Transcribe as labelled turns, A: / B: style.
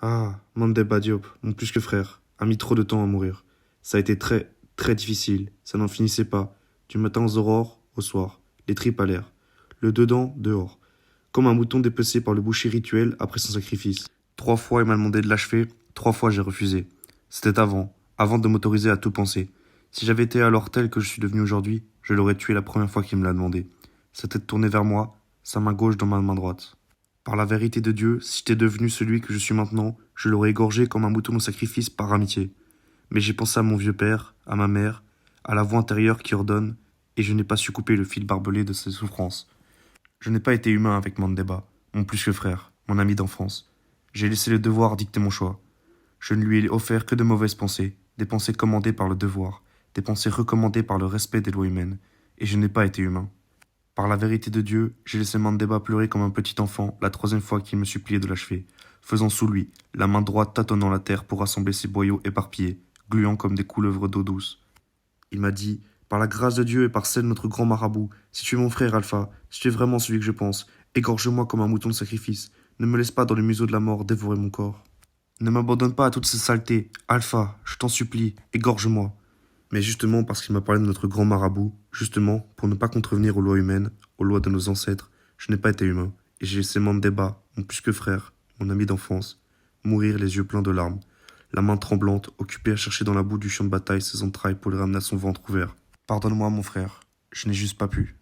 A: Ah, Mandeba Diop, mon plus que frère, a mis trop de temps à mourir. Ça a été très, très difficile. Ça n'en finissait pas. Du matin aux aurores, au soir. Les tripes à l'air. Le dedans, dehors. Comme un mouton dépecé par le boucher rituel après son sacrifice. 3 fois, il m'a demandé de l'achever. 3 fois, j'ai refusé. C'était avant de m'autoriser à tout penser. Si j'avais été alors tel que je suis devenu aujourd'hui, je l'aurais tué la première fois qu'il me l'a demandé. Sa tête tournée vers moi, sa main gauche dans ma main droite. Par la vérité de Dieu, si j'étais devenu celui que je suis maintenant, je l'aurais égorgé comme un mouton au sacrifice par amitié. Mais j'ai pensé à mon vieux père, à ma mère, à la voix intérieure qui ordonne, et je n'ai pas su couper le fil barbelé de ses souffrances. Je n'ai pas été humain avec Mandeba, mon plus que frère, mon ami d'enfance. J'ai laissé le devoir dicter mon choix. Je ne lui ai offert que de mauvaises pensées, des pensées commandées par le devoir, des pensées recommandées par le respect des lois humaines, et je n'ai pas été humain. Par la vérité de Dieu, j'ai laissé Mandeba pleurer comme un petit enfant la 3e fois qu'il me suppliait de l'achever, faisant sous lui, la main droite tâtonnant la terre pour rassembler ses boyaux éparpillés, gluants comme des couleuvres d'eau douce. Il m'a dit, par la grâce de Dieu et par celle de notre grand marabout, si tu es mon frère Alpha, si tu es vraiment celui que je pense, égorge-moi comme un mouton de sacrifice, ne me laisse pas dans le museau de la mort dévorer mon corps. Ne m'abandonne pas à toutes ces saletés, Alpha, je t'en supplie, égorge-moi. Mais justement parce qu'il m'a parlé de notre grand marabout, justement pour ne pas contrevenir aux lois humaines, aux lois de nos ancêtres, je n'ai pas été humain, et j'ai laissé Mandeba, mon plus que frère, mon ami d'enfance, mourir les yeux pleins de larmes, la main tremblante, occupée à chercher dans la boue du champ de bataille ses entrailles pour les ramener à son ventre ouvert. Pardonne-moi mon frère, je n'ai juste pas pu.